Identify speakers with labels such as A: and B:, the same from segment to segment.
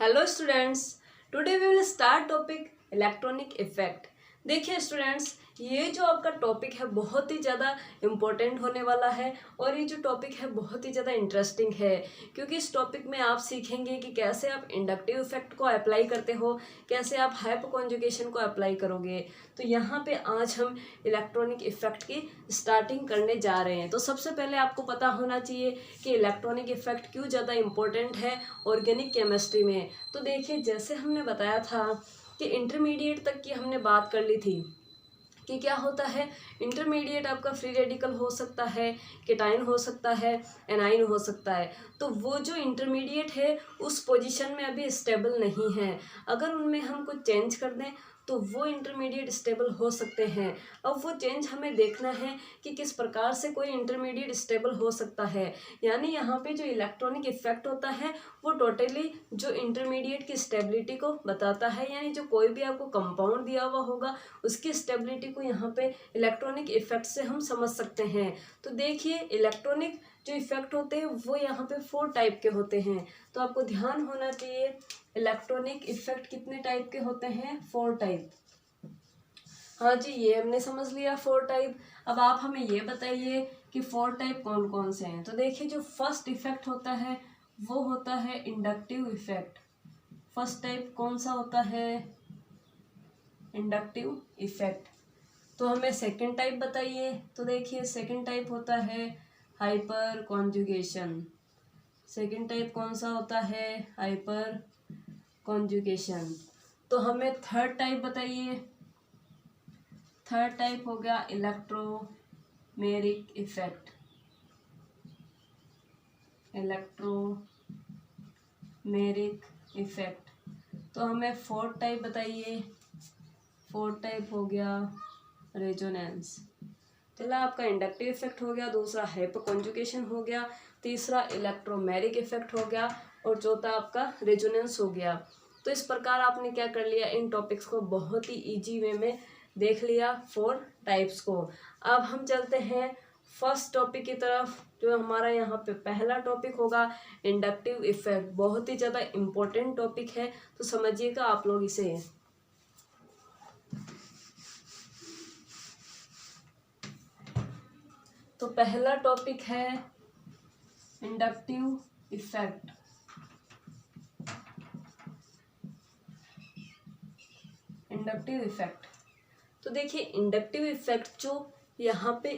A: Hello students, today we will start topic electronic effect. देखिए students, ये जो आपका टॉपिक है बहुत ही ज़्यादा इम्पोर्टेंट होने वाला है और ये जो टॉपिक है बहुत ही ज़्यादा इंटरेस्टिंग है, क्योंकि इस टॉपिक में आप सीखेंगे कि कैसे आप इंडक्टिव इफेक्ट को अप्लाई करते हो, कैसे आप हाइपर कॉन्जुगेशन को अप्लाई करोगे। तो यहाँ पे आज हम इलेक्ट्रॉनिक इफेक्ट की स्टार्टिंग करने जा रहे हैं। तो सबसे पहले आपको पता होना चाहिए कि इलेक्ट्रॉनिक इफेक्ट क्यों ज़्यादा इम्पोर्टेंट है ऑर्गेनिक केमिस्ट्री में। तो देखिए, जैसे हमने बताया था कि इंटरमीडिएट तक की हमने बात कर ली थी कि क्या होता है, इंटरमीडिएट आपका फ्री रेडिकल हो सकता है, केटाइन हो सकता है, एनाइन हो सकता है। तो वो जो इंटरमीडिएट है उस पोजीशन में अभी स्टेबल नहीं है। अगर उनमें हम कुछ चेंज कर दें तो वो इंटरमीडिएट स्टेबल हो सकते हैं। अब वो चेंज हमें देखना है कि किस प्रकार से कोई इंटरमीडिएट स्टेबल हो सकता है। यानी यहाँ पे जो इलेक्ट्रॉनिक इफेक्ट होता है वो टोटली जो इंटरमीडिएट की स्टेबिलिटी को बताता है। यानी जो कोई भी आपको कंपाउंड दिया हुआ होगा उसकी स्टेबिलिटी को यहाँ पे इलेक्ट्रॉनिक इफेक्ट से हम समझ सकते हैं। तो देखिए, इलेक्ट्रॉनिक जो इफेक्ट होते हैं वो यहाँ पे 4 टाइप के होते हैं। तो आपको ध्यान होना चाहिए, इलेक्ट्रॉनिक इफेक्ट कितने टाइप के होते हैं? 4 टाइप। हाँ जी, ये हमने समझ लिया 4 टाइप। अब आप हमें ये बताइए कि 4 टाइप कौन कौन से हैं। तो देखिए, जो फर्स्ट इफेक्ट होता है वो होता है इंडक्टिव इफेक्ट। फर्स्ट टाइप कौन सा होता है? Inductive effect. तो हमें सेकंड टाइप बताइए। तो देखिए, सेकंड टाइप होता है हाइपर कॉन्जुगेशन। सेकंड टाइप कौन सा होता है? Hyper conjugation. तो हमें थर्ड टाइप बताइए। थर्ड टाइप हो गया इलेक्ट्रोमेरिक इफेक्ट। Electromeric effect. तो हमें फोर्थ टाइप बताइए। फोर्थ टाइप हो गया रेजोनेंस। चला, आपका इंडक्टिव इफेक्ट हो गया, दूसरा हाइपर कॉन्जुगेशन हो गया, तीसरा इलेक्ट्रोमेरिक इफेक्ट हो गया और चौथा आपका रेजोनेंस हो गया। तो इस प्रकार आपने क्या कर लिया, इन टॉपिक्स को बहुत ही इजी वे में देख लिया, 4 टाइप्स को। अब हम चलते हैं फर्स्ट टॉपिक की तरफ, जो हमारा यहाँ पे पहला टॉपिक होगा इंडक्टिव इफेक्ट। बहुत ही ज़्यादा इम्पोर्टेंट टॉपिक है, तो समझिएगा आप लोग इसे। तो पहला टॉपिक है इंडक्टिव इफेक्ट। Inductive effect. तो देखिए, इंडक्टिव इफेक्ट जो यहाँ पे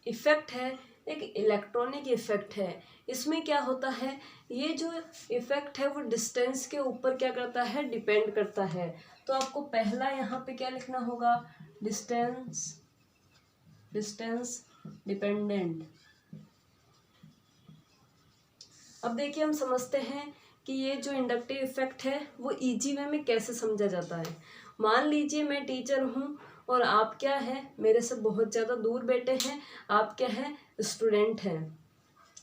A: इफेक्ट है एक इलेक्ट्रॉनिक इफेक्ट है। इसमें क्या होता है, ये जो इफेक्ट है वो डिस्टेंस के ऊपर क्या करता है, डिपेंड करता है। तो आपको पहला यहाँ पे क्या लिखना होगा? Distance dependent. अब देखिए, हम समझते हैं कि ये जो इंडक्टिव इफेक्ट है वो इजी वे में कैसे समझा जाता है। मान लीजिए मैं टीचर हूँ और आप क्या है, मेरे से बहुत ज़्यादा दूर बैठे हैं, आप क्या है, स्टूडेंट हैं।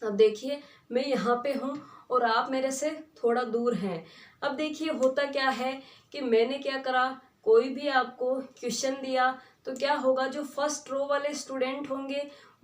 A: अब देखिए, मैं यहाँ पे हूँ और आप मेरे से थोड़ा दूर हैं। अब देखिए, होता क्या है कि मैंने क्या करा, कोई भी आपको क्वेश्चन दिया तो क्या होगा, जो फर्स्ट रो वाले स्टूडेंट होंगे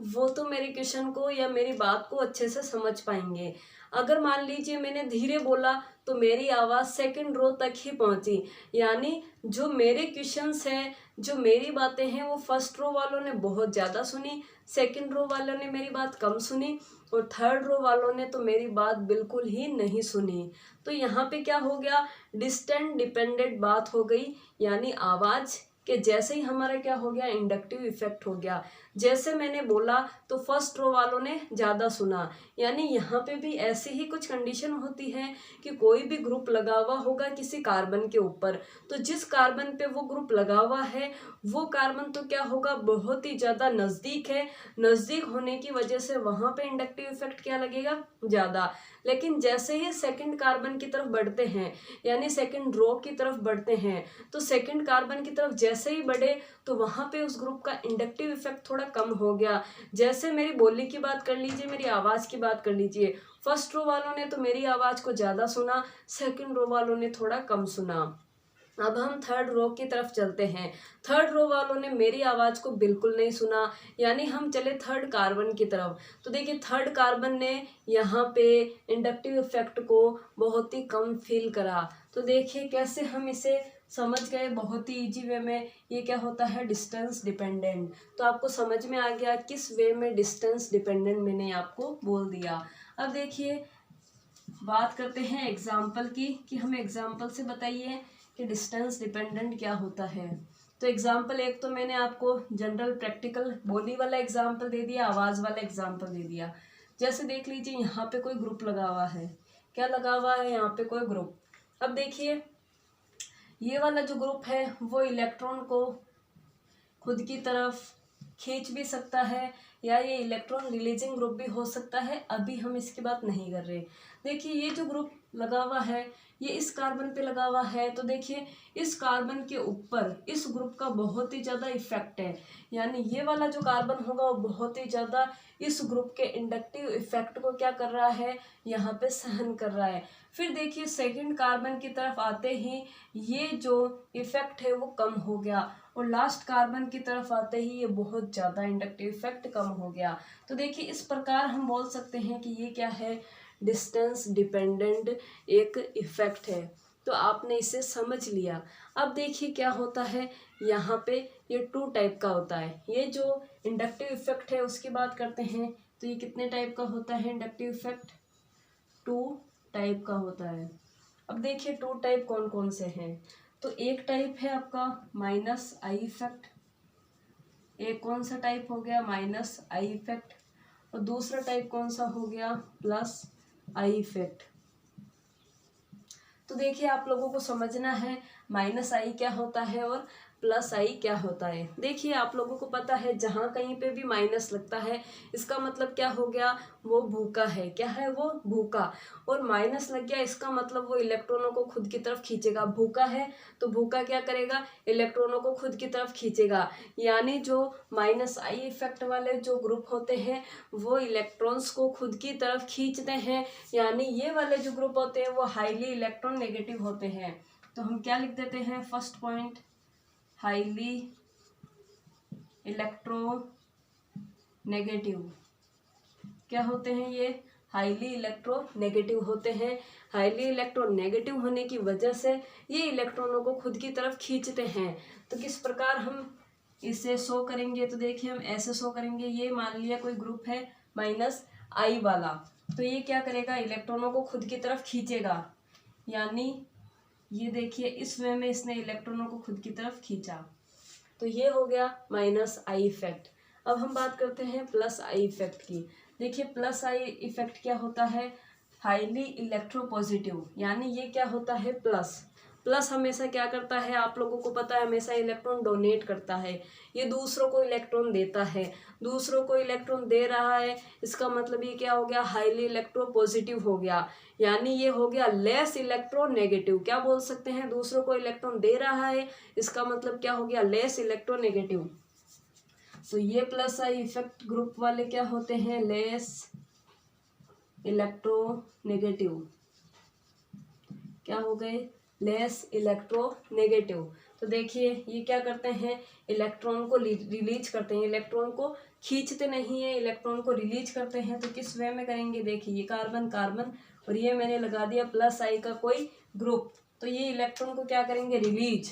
A: वो तो मेरे क्वेश्चन को या मेरी बात को अच्छे से समझ पाएंगे। अगर मान लीजिए मैंने धीरे बोला तो मेरी आवाज़ सेकंड रो तक ही पहुंची। यानी जो मेरे क्वेश्चंस हैं, जो मेरी बातें हैं, वो फर्स्ट रो वालों ने बहुत ज़्यादा सुनी, सेकंड रो वालों ने मेरी बात कम सुनी और थर्ड रो वालों ने तो मेरी बात बिल्कुल ही नहीं सुनी। तो यहाँ पे क्या हो गया, डिस्टेंट डिपेंडेंट बात हो गई। यानी आवाज़ के जैसे ही हमारा क्या हो गया, इंडक्टिव इफेक्ट हो गया। जैसे मैंने बोला तो फर्स्ट रो वालों ने ज़्यादा सुना। यानी यहाँ पे भी ऐसी ही कुछ कंडीशन होती है कि कोई भी ग्रुप लगा हुआ होगा किसी कार्बन के ऊपर, तो जिस कार्बन पे वो ग्रुप लगा हुआ है वो कार्बन तो क्या होगा, बहुत ही ज़्यादा नज़दीक है। नज़दीक होने की वजह से वहाँ पे इंडक्टिव इफेक्ट क्या लगेगा, ज़्यादा। लेकिन जैसे ही सेकंड कार्बन की तरफ बढ़ते हैं, यानी सेकंड रो की तरफ बढ़ते हैं, तो सेकंड कार्बन की तरफ जैसे ही बढ़े तो वहाँ पे उस ग्रुप का इंडक्टिव इफेक्ट थोड़ा कम हो गया। जैसे मेरी बोली की बात कर लीजिए, मेरी आवाज़ की बात कर लीजिए, फर्स्ट रो वालों ने तो मेरी आवाज़ को ज़्यादा सुना, सेकंड रो वालों ने थोड़ा कम सुना। अब हम थर्ड रो की तरफ चलते हैं। थर्ड रो वालों ने मेरी आवाज़ को बिल्कुल नहीं सुना, यानी हम चले थर्ड कार्बन की तरफ। तो देखिए थर्ड कार्बन ने यहाँ पे इंडक्टिव इफेक्ट को बहुत ही कम फील करा। तो देखिए कैसे हम इसे समझ गए बहुत ही इजी वे में। ये क्या होता है, डिस्टेंस डिपेंडेंट। तो आपको समझ में आ गया किस वे में डिस्टेंस डिपेंडेंट मैंने आपको बोल दिया। अब देखिए बात करते हैं एग्जाम्पल की, कि हमें एग्जाम्पल से बताइए कि डिस्टेंस डिपेंडेंट क्या होता है। तो एग्जाम्पल एक तो मैंने आपको जनरल प्रैक्टिकल बॉडी वाला एग्जाम्पल दे दिया, आवाज़ वाला एग्जाम्पल दे दिया। जैसे देख लीजिए यहाँ पे कोई ग्रुप लगा हुआ है, क्या लगा हुआ है यहाँ पे कोई ग्रुप। अब देखिए ये वाला जो ग्रुप है वो इलेक्ट्रॉन को खुद की तरफ खींच भी सकता है, या ये इलेक्ट्रॉन रिलीजिंग ग्रुप भी हो सकता है। अभी हम इसकी बात नहीं कर रहे। देखिए ये जो ग्रुप लगा हुआ है ये इस कार्बन पे लगा हुआ है। तो देखिए इस कार्बन के ऊपर इस ग्रुप का बहुत ही ज़्यादा इफेक्ट है, यानी ये वाला जो कार्बन होगा वो बहुत ही ज़्यादा इस ग्रुप के इंडक्टिव इफेक्ट को क्या कर रहा है, यहाँ पे सहन कर रहा है। फिर देखिए सेकंड कार्बन की तरफ आते ही ये जो इफेक्ट है वो कम हो गया, और लास्ट कार्बन की तरफ आते ही ये बहुत ज़्यादा इंडक्टिव इफेक्ट कम हो गया। तो देखिए इस प्रकार हम बोल सकते हैं कि ये क्या है, डिस्टेंस डिपेंडेंट एक इफेक्ट है। तो आपने इसे समझ लिया। अब देखिए क्या होता है यहाँ पे, ये टू टाइप का होता है। ये जो इंडक्टिव इफेक्ट है उसकी बात करते हैं, तो ये कितने टाइप का होता है इंडक्टिव इफेक्ट, टू टाइप का होता है। अब देखिए टू टाइप कौन कौन से हैं। तो एक टाइप है आपका माइनस आई इफेक्ट, एक कौन सा टाइप हो गया, माइनस आई इफेक्ट, और दूसरा टाइप कौन सा हो गया, प्लस आई इफेक्ट। तो देखिए आप लोगों को समझना है माइनस आई क्या होता है और प्लस आई क्या होता है। देखिए आप लोगों को पता है जहाँ कहीं पे भी माइनस लगता है इसका मतलब क्या हो गया, वो भूखा है। क्या है वो, भूखा। और माइनस लग गया इसका मतलब वो इलेक्ट्रॉनों को खुद की तरफ खींचेगा। भूखा है तो भूखा क्या करेगा, इलेक्ट्रॉनों को खुद की तरफ खींचेगा। यानी जो माइनस आई इफेक्ट वाले जो ग्रुप होते हैं वो इलेक्ट्रॉन्स को खुद की तरफ खींचते हैं, यानी ये वाले जो ग्रुप होते हैं वो हाईली इलेक्ट्रॉन नेगेटिव होते हैं। तो हम क्या लिख देते हैं, फर्स्ट पॉइंट हाईली इलेक्ट्रोनेगेटिव। क्या होते हैं ये, हाईली इलेक्ट्रोनेगेटिव होते हैं। हाईली इलेक्ट्रोनेगेटिव होने की वजह से ये इलेक्ट्रॉनों को खुद की तरफ खींचते हैं। तो किस प्रकार हम इसे शो करेंगे, तो देखिए हम ऐसे शो करेंगे। ये मान लिया कोई ग्रुप है माइनस आई वाला, तो ये क्या करेगा, इलेक्ट्रॉनों को खुद की तरफ खींचेगा। यानी ये देखिए इस वे में इसने इलेक्ट्रॉनों को खुद की तरफ खींचा। तो ये हो गया माइनस आई इफेक्ट। अब हम बात करते हैं प्लस आई इफेक्ट की। देखिए प्लस आई इफेक्ट क्या होता है, हाईली इलेक्ट्रोपॉजिटिव। यानी ये क्या होता है, प्लस। प्लस हमेशा क्या करता है, आप लोगों को पता है, हमेशा इलेक्ट्रॉन डोनेट करता है। ये दूसरों को इलेक्ट्रॉन देता है, दूसरों को इलेक्ट्रॉन दे रहा है, इसका मतलब ये क्या हो गया, हाईली इलेक्ट्रोपॉजिटिव हो गया। यानी ये हो गया लेस इलेक्ट्रोनेगेटिव। क्या बोल सकते हैं, दूसरों को इलेक्ट्रॉन दे रहा है, इसका मतलब क्या हो गया, लेस इलेक्ट्रोनेगेटिव। तो ये प्लस आई इफेक्ट ग्रुप वाले क्या होते हैं, लेस इलेक्ट्रोनेगेटिव। क्या हो गए, लेस इलेक्ट्रोनेगेटिव। तो देखिए ये क्या करते हैं, इलेक्ट्रॉन को रिलीज करते हैं, इलेक्ट्रॉन को खींचते नहीं है, इलेक्ट्रॉन को रिलीज करते हैं। तो किस वे में करेंगे, देखिए ये कार्बन कार्बन और ये मैंने लगा दिया प्लस आई का कोई ग्रुप, तो ये इलेक्ट्रॉन को क्या करेंगे, रिलीज।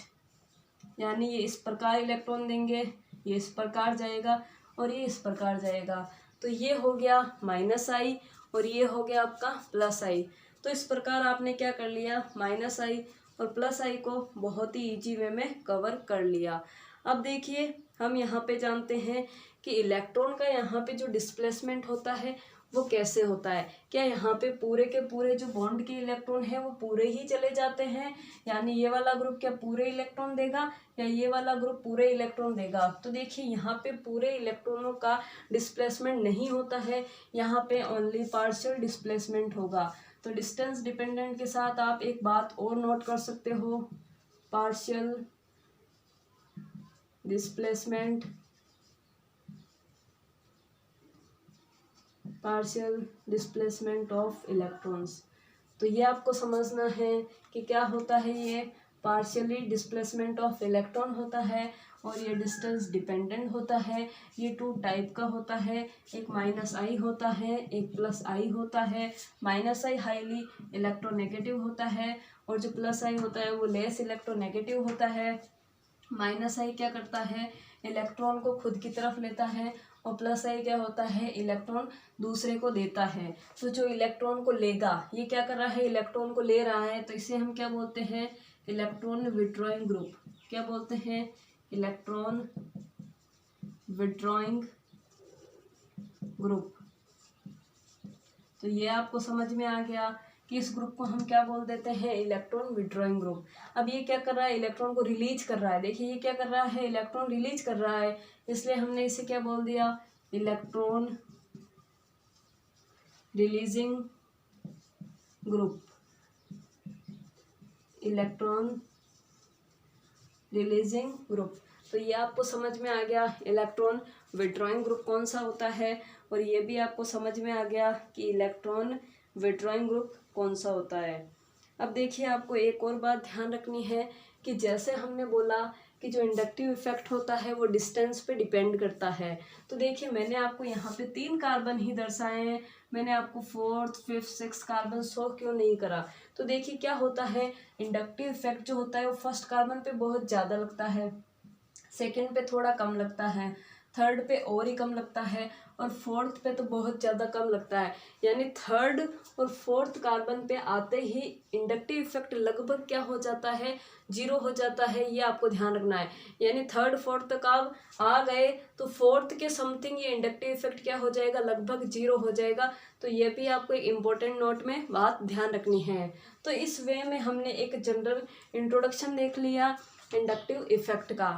A: यानी ये इस प्रकार इलेक्ट्रॉन देंगे, ये इस प्रकार जाएगा और ये इस प्रकार जाएगा। तो ये हो गया माइनस आई और ये हो गया आपका प्लस आई। तो इस प्रकार आपने क्या कर लिया, माइनस आई और प्लस आई को बहुत ही इजी वे में कवर कर लिया। अब देखिए हम यहाँ पे जानते हैं कि इलेक्ट्रॉन का यहाँ पे जो डिस्प्लेसमेंट होता है वो कैसे होता है। क्या यहाँ पे पूरे के पूरे जो बॉन्ड के इलेक्ट्रॉन है वो पूरे ही चले जाते हैं, यानी ये वाला ग्रुप क्या पूरे इलेक्ट्रॉन देगा या ये वाला ग्रुप पूरे इलेक्ट्रॉन देगा। तो देखिए यहाँ पे पूरे इलेक्ट्रॉनों का डिस्प्लेसमेंट नहीं होता है, यहाँ पे ओनली पार्शियल डिस्प्लेसमेंट होगा। तो डिस्टेंस डिपेंडेंट के साथ आप एक बात और नोट कर सकते हो, partial displacement, partial displacement of electrons. तो ये आपको समझना है कि क्या होता है ये पार्शियली डिस्प्लेसमेंट ऑफ इलेक्ट्रॉन होता है और ये डिस्टेंस डिपेंडेंट होता है। ये 2 टाइप का होता है, एक -I होता है, एक +I होता है। -I हाईली इलेक्ट्रोनेगेटिव होता है और जो +I होता है वो लेस इलेक्ट्रोनेगेटिव होता है। -I क्या करता है, इलेक्ट्रॉन को खुद की तरफ लेता है और +I क्या होता है, इलेक्ट्रॉन दूसरे को देता है। तो जो इलेक्ट्रॉन को लेगा, ये क्या कर रहा है, इलेक्ट्रॉन को ले रहा है, तो इसे हम क्या बोलते हैं, इलेक्ट्रॉन विड्रॉइंग ग्रुप। क्या बोलते हैं, इलेक्ट्रॉन विड्रॉइंग ग्रुप। तो ये आपको समझ में आ गया कि इस ग्रुप को हम क्या बोल देते हैं, इलेक्ट्रॉन विड्रॉइंग ग्रुप। अब ये क्या कर रहा है, इलेक्ट्रॉन को रिलीज कर रहा है। देखिए ये क्या कर रहा है, इलेक्ट्रॉन रिलीज कर रहा है, इसलिए हमने इसे क्या बोल दिया, electron releasing group. Electron releasing group. तो ये आपको समझ में आ गया इलेक्ट्रॉन विड्रॉइंग ग्रुप कौन सा होता है, और ये भी आपको समझ में आ गया कि इलेक्ट्रॉन विड्रॉइंग ग्रुप कौन सा होता है। अब देखिए आपको एक और बात ध्यान रखनी है कि जैसे हमने बोला कि जो इंडक्टिव इफेक्ट होता है वो डिस्टेंस पे डिपेंड करता है। तो देखिए मैंने आपको यहाँ पे 3 कार्बन ही दर्शाए हैं, मैंने आपको 4th 5th 6th carbon show क्यों नहीं करा। तो देखिए क्या होता है, इंडक्टिव इफेक्ट जो होता है वो फर्स्ट कार्बन पे बहुत ज़्यादा लगता है, सेकेंड पे थोड़ा कम लगता है, थर्ड पे और ही कम लगता है, और फोर्थ पे तो बहुत ज़्यादा कम लगता है। यानी थर्ड और फोर्थ कार्बन पे आते ही इंडक्टिव इफेक्ट लगभग क्या हो जाता है, 0 हो जाता है। ये आपको ध्यान रखना है। यानी थर्ड फोर्थ तक आप आ गए तो फोर्थ के समथिंग ये इंडक्टिव इफेक्ट क्या हो जाएगा, लगभग 0 हो जाएगा। तो ये भी आपको एक इम्पोर्टेंट नोट में बात ध्यान रखनी है। तो इस वे में हमने एक जनरल इंट्रोडक्शन देख लिया इंडक्टिव इफेक्ट का।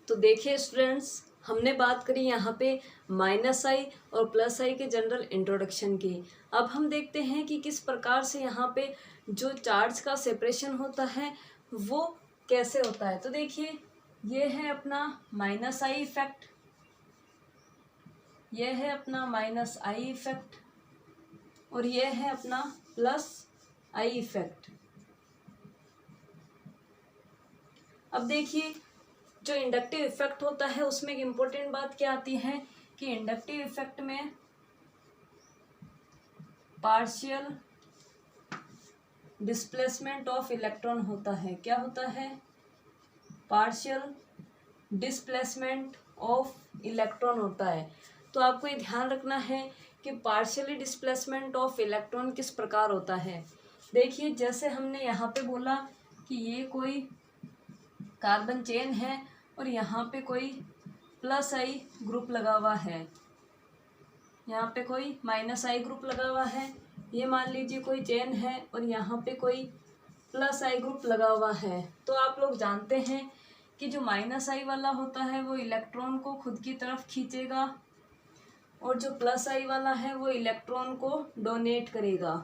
A: तो देखिए स्टूडेंट्स, हमने बात करी यहाँ पे -I और +I के जनरल इंट्रोडक्शन की। अब हम देखते हैं कि किस प्रकार से यहाँ पे जो चार्ज का सेपरेशन होता है वो कैसे होता है। तो देखिए ये है अपना -I इफेक्ट, ये है अपना -I इफेक्ट, और ये है अपना +I इफेक्ट। अब देखिए जो इंडक्टिव इफेक्ट होता है उसमें एक इम्पोर्टेंट बात क्या आती है कि इंडक्टिव इफेक्ट में पार्शियल डिस्प्लेसमेंट ऑफ इलेक्ट्रॉन होता है। क्या होता है, पार्शियल डिस्प्लेसमेंट ऑफ इलेक्ट्रॉन होता है। तो आपको ये ध्यान रखना है कि पार्शियली डिस्प्लेसमेंट ऑफ इलेक्ट्रॉन किस प्रकार होता है। देखिए जैसे हमने यहाँ पे बोला कि ये कोई कार्बन चेन है और यहाँ पे कोई +I ग्रुप लगा हुआ है, यहाँ पे कोई -I ग्रुप लगा हुआ है। ये मान लीजिए कोई चेन है और यहाँ पे कोई +I ग्रुप लगा हुआ है। तो आप लोग जानते हैं कि जो -I वाला होता है वो इलेक्ट्रॉन को खुद की तरफ खींचेगा और जो +I वाला है वो इलेक्ट्रॉन को डोनेट करेगा।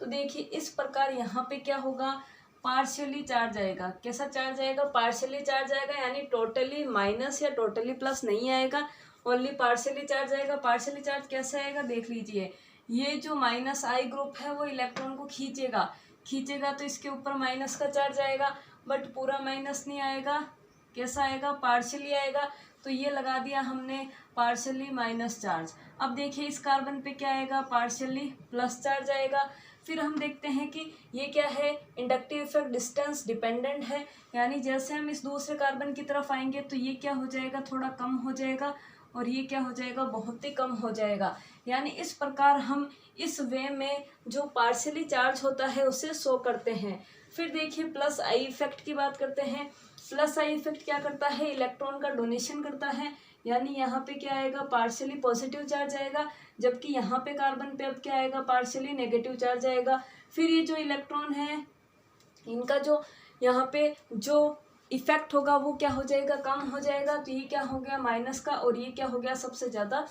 A: तो देखिए इस प्रकार यहाँ पे क्या होगा, पार्शियली चार्ज आएगा। कैसा चार्ज आएगा, पार्शियली चार्ज आएगा, यानी टोटली माइनस या टोटली प्लस नहीं आएगा, ओनली पार्शियली चार्ज आएगा। पार्शियली चार्ज कैसे आएगा देख लीजिए, ये जो -I ग्रुप है वो इलेक्ट्रॉन को खींचेगा तो इसके ऊपर माइनस का चार्ज आएगा, बट पूरा माइनस नहीं आएगा। कैसा आएगा, पार्शियली आएगा। तो ये लगा दिया हमने पार्शियली माइनस चार्ज। अब देखिए इस कार्बन पे क्या आएगा, पार्शियली प्लस चार्ज आएगा। फिर हम देखते हैं कि ये क्या है, इंडक्टिव इफेक्ट डिस्टेंस डिपेंडेंट है, यानी जैसे हम इस दूसरे कार्बन की तरफ आएंगे तो ये क्या हो जाएगा, थोड़ा कम हो जाएगा, और ये क्या हो जाएगा, बहुत ही कम हो जाएगा। यानी इस प्रकार हम इस वे में जो पार्शियली चार्ज होता है उसे शो करते हैं। फिर देखिए +I इफेक्ट की बात करते हैं। +I इफेक्ट क्या करता है, इलेक्ट्रॉन का डोनेशन करता है, यानी यहाँ पे क्या आएगा, पार्शियली पॉजिटिव चार्ज आएगा, जबकि यहाँ पे कार्बन पे अब क्या आएगा, पार्शियली नेगेटिव चार्ज आएगा। फिर ये जो इलेक्ट्रॉन है इनका जो यहाँ पे जो इफेक्ट होगा वो क्या हो जाएगा, कम हो जाएगा। तो ये क्या हो गया, माइनस का, और ये क्या हो गया, सबसे ज़्यादा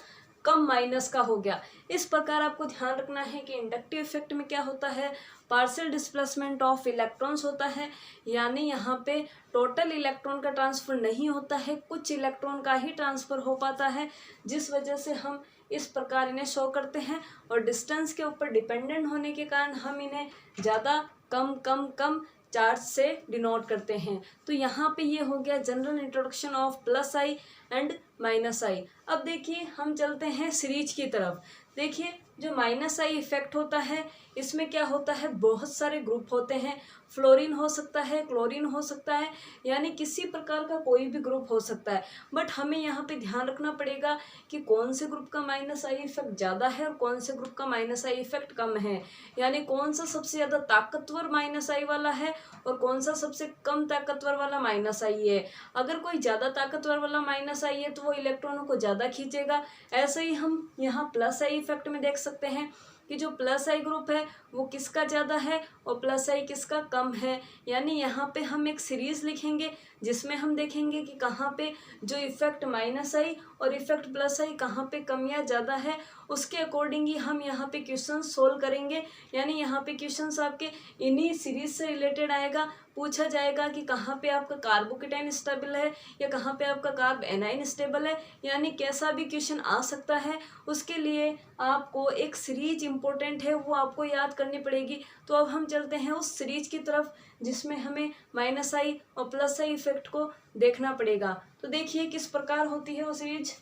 A: कम माइनस का हो गया। इस प्रकार आपको ध्यान रखना है कि इंडक्टिव इफेक्ट में क्या होता है, पार्शियल डिस्प्लेसमेंट ऑफ इलेक्ट्रॉन्स होता है, यानी यहाँ पे टोटल इलेक्ट्रॉन का ट्रांसफ़र नहीं होता है, कुछ इलेक्ट्रॉन का ही ट्रांसफ़र हो पाता है, जिस वजह से हम इस प्रकार इन्हें शो करते हैं। और डिस्टेंस के ऊपर डिपेंडेंट होने के कारण हम इन्हें ज़्यादा कम कम कम चार्ज से डिनोट करते हैं। तो यहाँ पे ये हो गया general introduction of plus I and minus I. अब देखिए हम चलते हैं सीरीज की तरफ। देखिए जो माइनस आई इफेक्ट होता है इसमें क्या होता है, बहुत सारे ग्रुप होते हैं, फ्लोरीन हो सकता है, क्लोरीन हो सकता है, यानी किसी प्रकार का कोई भी ग्रुप हो सकता है। बट हमें यहाँ पे ध्यान रखना पड़ेगा कि कौन से ग्रुप का माइनस आई इफेक्ट ज़्यादा है और कौन से ग्रुप का माइनस आई इफेक्ट कम है, यानी कौन सा सबसे ज़्यादा ताकतवर माइनस आई वाला है और कौन सा सबसे कम ताकतवर वाला माइनस आई है। अगर कोई ज़्यादा ताकतवर वाला माइनस आई है तो वो इलेक्ट्रॉनों को ज़्यादा खींचेगा। ऐसे ही हम यहाँ प्लस आई इफेक्ट में देख सकते हैं कि जो प्लस आई ग्रुप है वो किसका ज़्यादा है और प्लस आई किसका कम है। यानी यहाँ पे हम एक सीरीज लिखेंगे जिसमें हम देखेंगे कि कहाँ पे जो इफेक्ट माइनस आई और इफेक्ट प्लस आई कहाँ पे कम या ज़्यादा है, उसके अकॉर्डिंग ही हम यहाँ पे क्वेश्चन सोल्व करेंगे। यानी यहाँ पे क्वेश्चंस आपके इन्हीं सीरीज से रिलेटेड आएगा। पूछा जाएगा कि कहाँ पे आपका कार्बोकेटाइन स्टेबल है या कहाँ पे आपका कार्ब एनाइन स्टेबल है, यानी कैसा भी क्वेश्चन आ सकता है। उसके लिए आपको एक सीरीज इम्पोर्टेंट है वो आपको याद करनी पड़ेगी। तो अब हम चलते हैं उस सीरीज की तरफ जिसमें हमें माइनस आई और प्लस आई इफेक्ट को देखना पड़ेगा। तो देखिए किस प्रकार होती है वो सीरीज।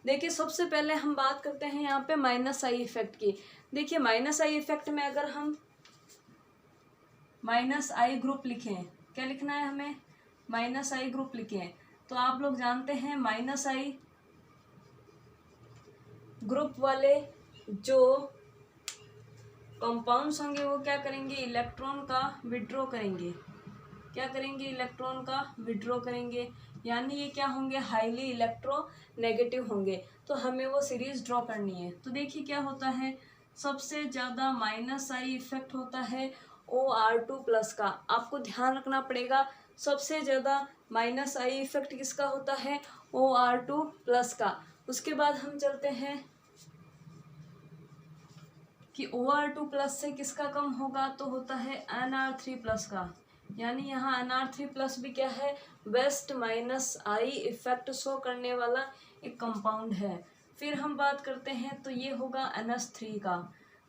A: देखिए सबसे पहले हम बात करते हैं यहाँ पे माइनस आई इफेक्ट की। देखिए माइनस आई इफेक्ट में अगर हम माइनस आई ग्रुप लिखें, क्या लिखना है हमें, माइनस आई ग्रुप लिखें, तो आप लोग जानते हैं माइनस आई ग्रुप वाले जो कंपाउंड्स होंगे वो क्या करेंगे, इलेक्ट्रॉन का विड्रॉ करेंगे। क्या करेंगे, इलेक्ट्रॉन का विड्रॉ करेंगे, यानी ये क्या होंगे, हाईली इलेक्ट्रोनेगेटिव होंगे। तो हमें वो सीरीज ड्रॉ करनी है। तो देखिए क्या होता है, सबसे ज़्यादा माइनस आई इफेक्ट होता है OR2+ का। आपको ध्यान रखना पड़ेगा सबसे ज़्यादा माइनस आई इफेक्ट किसका होता है, OR2+ का। उसके बाद हम चलते हैं कि OR2+ से किसका कम होगा, तो होता है NR3+ का। यानी यहाँ NR3+ भी क्या है, वेस्ट माइनस आई इफेक्ट शो करने वाला एक कंपाउंड है। फिर हम बात करते हैं तो ये होगा NH3 का।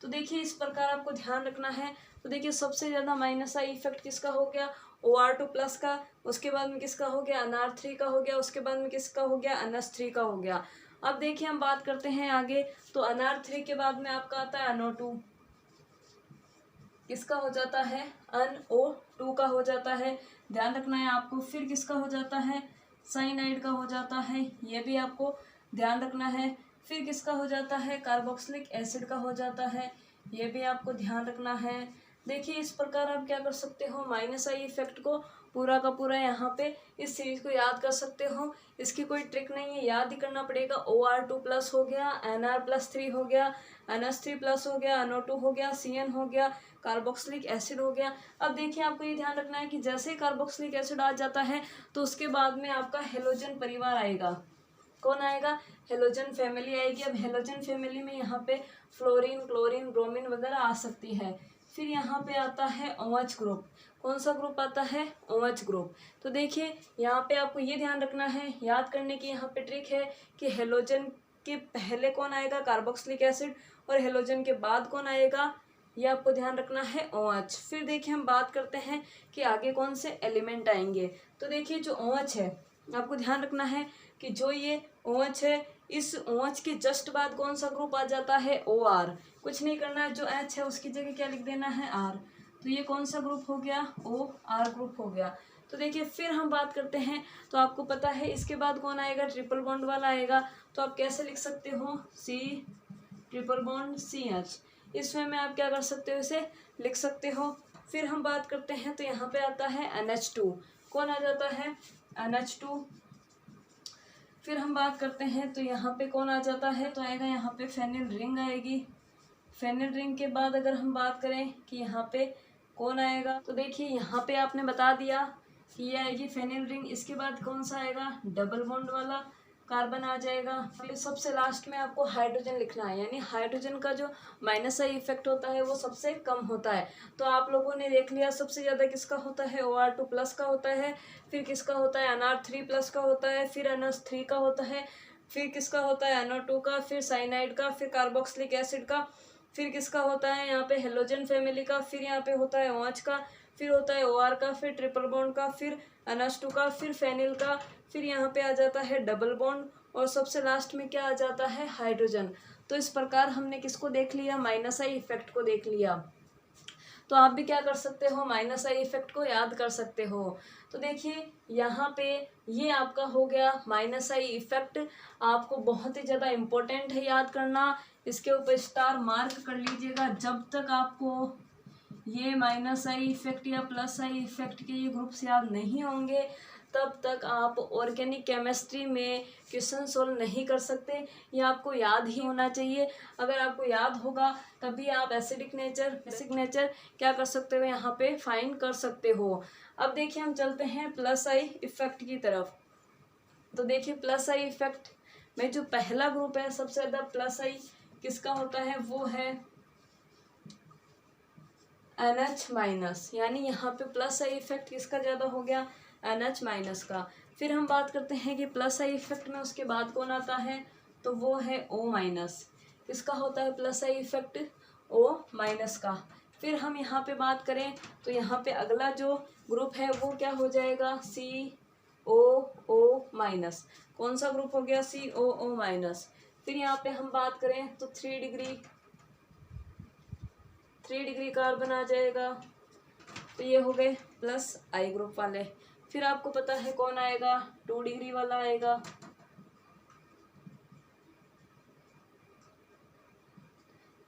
A: तो देखिए इस प्रकार आपको ध्यान रखना है। तो देखिए सबसे ज़्यादा माइनस आई इफेक्ट किसका हो गया, OR2+ का। उसके बाद में किसका हो गया, NR3 का हो गया। उसके बाद में किसका हो गया, NH3 का हो गया। अब देखिए हम बात करते हैं आगे, तो NR3 के बाद में आपका आता है NO2। किसका हो जाता है, NO2 का हो जाता है, ध्यान रखना है आपको। फिर किसका हो जाता है, साइनाइड का हो जाता है, ये भी आपको ध्यान रखना है। फिर किसका हो जाता है, कार्बोक्सिलिक एसिड का हो जाता है, ये भी आपको ध्यान रखना है। देखिए इस प्रकार आप क्या कर सकते हो, माइनस आई इफेक्ट को पूरा का पूरा यहाँ पे इस सीरीज को याद कर सकते हो। इसकी कोई ट्रिक नहीं है, याद ही करना पड़ेगा। OR2+ हो गया, NR+3 हो गया, NH3+ हो गया, NO2 हो गया, CN हो गया, कार्बोक्सिलिक एसिड हो गया। अब देखिए आपको ये ध्यान रखना है कि जैसे ही कार्बोक्सिलिक एसिड आ जाता है तो उसके बाद में आपका हेलोजन परिवार आएगा। कौन आएगा, हेलोजन फैमिली आएगी। अब हेलोजन फैमिली में यहाँ पे फ्लोरीन, क्लोरीन, ब्रोमीन वगैरह आ सकती है। फिर यहाँ पे आता है OH ग्रुप। कौन सा ग्रुप आता है, OH ग्रुप। तो देखिए यहाँ पे आपको ये ध्यान रखना है, याद करने की यहाँ पे ट्रिक है कि हेलोजन के पहले कौन आएगा, कार्बोक्सिलिक एसिड, और हेलोजन के बाद कौन आएगा, ये आपको ध्यान रखना है, OH। फिर देखिए हम बात करते हैं कि आगे कौन से एलिमेंट आएंगे। तो देखिए जो OH है, आपको ध्यान रखना है कि जो ये OH है, इस OH के जस्ट बाद कौन सा ग्रुप आ जाता है, OR। कुछ नहीं करना है, जो H है उसकी जगह क्या लिख देना है, R। तो ये कौन सा ग्रुप हो गया, OR ग्रुप हो गया। तो देखिए फिर हम बात करते हैं, तो आपको पता है इसके बाद कौन आएगा, ट्रिपल बॉन्ड वाला आएगा। तो आप कैसे लिख सकते हो, C ट्रिपल बॉन्ड CH। इस वे में आप क्या कर सकते हो, इसे लिख सकते हो। फिर हम बात करते हैं तो यहाँ पे आता है NH2। कौन आ जाता है, NH2। फिर हम बात करते हैं तो यहाँ पे कौन आ जाता है, तो आएगा यहाँ पे फेनिल रिंग आएगी। फेनिल रिंग के बाद अगर हम बात करें कि यहाँ पे कौन आएगा, तो देखिए यहाँ पे आपने बता दिया कि ये आएगी फेनिल रिंग। इसके बाद कौन सा आएगा, डबल बॉन्ड वाला कार्बन आ जाएगा। फिर सबसे लास्ट में आपको हाइड्रोजन लिखना है, यानी हाइड्रोजन का जो माइनस आई इफेक्ट होता है वो सबसे कम होता है। तो आप लोगों ने देख लिया सबसे ज़्यादा किसका होता है, OR2+ का होता है। फिर किसका होता है, NR3+ का होता है। फिर NH3 का होता है। फिर किसका होता है, NO2 का। फिर साइनाइड का। फिर कार्बोक्सिलिक एसिड का। फिर किसका होता है यहाँ पे, हेलोजन फैमिली का। फिर यहाँ पे होता है OH का। फिर होता है OR का, फिर ट्रिपल बॉन्ड का, फिर NH2 का, फिर फेनिल का, फिर यहाँ पे आ जाता है डबल बॉन्ड, और सबसे लास्ट में क्या आ जाता है, हाइड्रोजन। तो इस प्रकार हमने किसको देख लिया, माइनस आई इफेक्ट को देख लिया। तो आप भी क्या कर सकते हो, माइनस आई इफेक्ट को याद कर सकते हो। तो देखिए यहाँ पे ये आपका हो गया माइनस आई इफेक्ट, आपको बहुत ही ज़्यादा इम्पोर्टेंट है याद करना, इसके ऊपर स्टार मार्क कर लीजिएगा। जब तक आपको ये माइनस आई इफेक्ट या प्लस आई इफेक्ट के ये ग्रुप्स याद नहीं होंगे, तब तक आप ऑर्गेनिक केमिस्ट्री में क्वेश्चन सोल्व नहीं कर सकते। ये आपको याद ही होना चाहिए। अगर आपको याद होगा तभी आप एसिडिक नेचर, बेसिक नेचर क्या कर सकते हो, यहाँ पे फाइंड कर सकते हो। अब देखिए हम चलते हैं प्लस आई इफेक्ट की तरफ। तो देखिए प्लस आई इफेक्ट में जो पहला ग्रुप है, सबसे ज़्यादा प्लस आई किसका होता है, वो है NH माइनस, यानी यहाँ पे प्लस आई इफेक्ट किसका ज़्यादा हो गया, NH माइनस का। फिर हम बात करते हैं कि प्लस आई इफेक्ट में उसके बाद कौन आता है, तो वो है O माइनस। किसका होता है plus I effect, O minus का। फिर हम यहाँ पे बात करें तो यहाँ पे अगला जो ग्रुप है वो क्या हो जाएगा, COO माइनस। कौन सा ग्रुप हो गया, COO माइनस। फिर यहाँ पे हम बात करें तो 3 डिग्री कार्बन आ जाएगा। तो ये हो गए प्लस आई ग्रुप वाले। फिर आपको पता है कौन आएगा, 2 डिग्री वाला आएगा।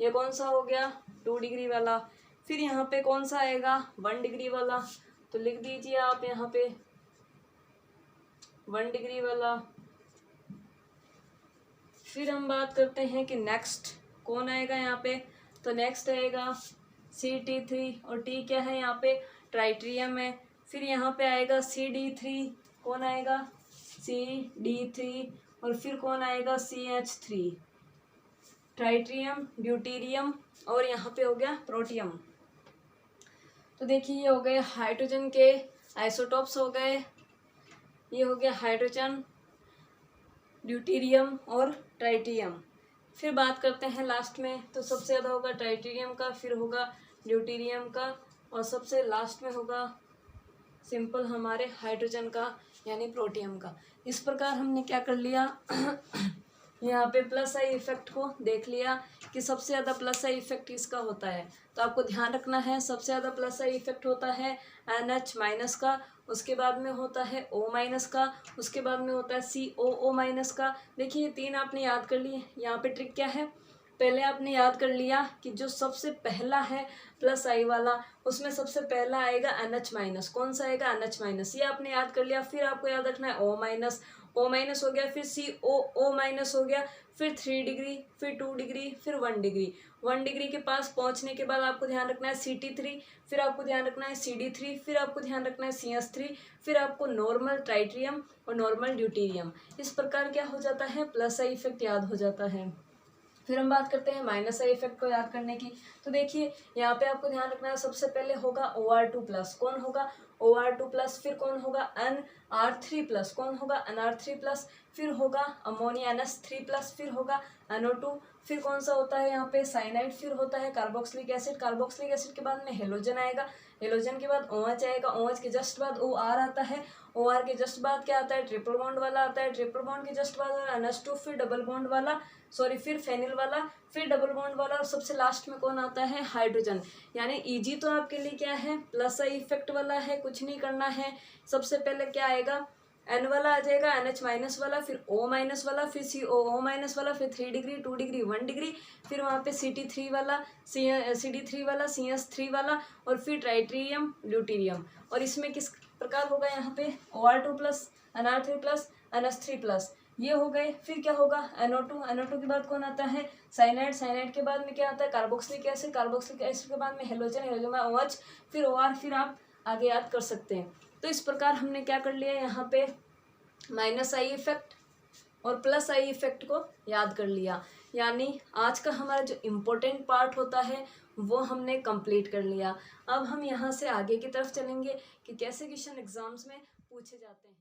A: ये कौन सा हो गया, 2 डिग्री वाला। फिर यहाँ पे कौन सा आएगा, 1 डिग्री वाला। तो लिख दीजिए आप यहाँ पे 1 डिग्री वाला। फिर हम बात करते हैं कि नेक्स्ट कौन आएगा यहाँ पे, तो नेक्स्ट आएगा CT3, और T क्या है यहाँ पे, ट्राइट्रियम है। फिर यहाँ पे आएगा CD3, कौन आएगा, CD3, और फिर कौन आएगा, CH3, ट्राइट्रियम, ड्यूटीरियम, और यहाँ पे हो गया प्रोटियम। तो देखिए ये हो गए हाइड्रोजन के आइसोटॉप्स हो गए, ये हो गया हाइड्रोजन, ड्यूटीरियम और ट्राइटियम। फिर बात करते हैं लास्ट में, तो सबसे ज़्यादा होगा ट्राइटेरियम का, फिर होगा ड्यूटीरियम का, और सबसे लास्ट में होगा सिंपल हमारे हाइड्रोजन का यानी प्रोटियम का। इस प्रकार हमने क्या कर लिया यहाँ पे प्लस आई इफेक्ट को देख लिया कि सबसे ज़्यादा प्लस आई इफेक्ट किसका होता है। तो आपको ध्यान रखना है सबसे ज़्यादा प्लस आई इफेक्ट होता है NH माइनस का, उसके बाद में होता है O माइनस का, उसके बाद में होता है COO माइनस का। देखिए ये 3 आपने याद कर लिए। यहाँ पे ट्रिक क्या है, पहले आपने याद कर लिया कि जो सबसे पहला है प्लस आई वाला, उसमें सबसे पहला आएगा NH माइनस। कौन सा आएगा, NH माइनस, ये आपने याद कर लिया। फिर आपको याद रखना है O माइनस, O माइनस हो गया, फिर COO माइनस हो गया, फिर 3 डिग्री, फिर 2 डिग्री, फिर 1 डिग्री। 1 डिग्री के पास पहुंचने के बाद आपको ध्यान रखना है CT3, फिर आपको ध्यान रखना है CD3, फिर आपको ध्यान रखना है CH3, फिर आपको नॉर्मल ट्राइट्रियम और नॉर्मल ड्यूटीरियम। इस प्रकार क्या हो जाता है, प्लस आई इफेक्ट याद हो जाता है। फिर हम बात करते हैं माइनस आई इफेक्ट को याद करने की। तो देखिए यहाँ पे आपको ध्यान रखना है सबसे पहले होगा OR2 प्लस। कौन होगा, OR2 प्लस। फिर कौन होगा, NR3 प्लस। कौन होगा, NR3 प्लस। फिर होगा अमोनिया NH3 प्लस। फिर होगा NO2। फिर कौन सा होता है यहाँ पे, साइनाइड। फिर होता है कार्बोक्सिलिक एसिड। कार्बोक्सिलिक एसिड के बाद में हेलोजन आएगा। हेलोजन के बाद OH आएगा। OH के जस्ट बाद OR आता है। OR के जस्ट बाद क्या आता है, ट्रिपल बॉन्ड वाला आता है। ट्रिपल बॉन्ड के जस्ट बाद NH2, फिर डबल बॉन्ड वाला, फिर फेनिल वाला, फिर डबल बॉन्ड वाला, और सबसे लास्ट में कौन आता है, हाइड्रोजन। यानी इजी तो आपके लिए क्या है, प्लस आई इफेक्ट वाला है, कुछ नहीं करना है। सबसे पहले क्या आएगा, N वाला आ जाएगा, NH माइनस वाला, फिर O माइनस वाला, फिर COO माइनस वाला, फिर 3 डिग्री, 2 डिग्री, 1 डिग्री, फिर वहाँ पे CT3 वाला, CD3 वाला, CH3 वाला, और फिर ट्राइट्रियम, ड्यूटीरियम। और इसमें किस प्रकार होगा, यहाँ पे OR2 plus, NR3 plus, NH3 plus, ये हो गए। फिर क्या होगा, NO2 के बाद कौन आता है, साइनाइड। साइनाइड के बाद में क्या आता है, कार्बोक्सिलिक एसिड। कार्बोक्सिलिक एसिड के बाद में हेलोजन। हेलोजन में OH, फिर OR, फिर आप आगे याद कर सकते हैं। तो इस प्रकार हमने क्या कर लिया, यहाँ पे माइनस आई इफेक्ट और प्लस आई इफेक्ट को याद कर लिया। यानी आज का हमारा जो इम्पोर्टेंट पार्ट होता है वो हमने कंप्लीट कर लिया। अब हम यहाँ से आगे की तरफ चलेंगे कि कैसे क्वेश्चन एग्जाम्स में पूछे जाते हैं।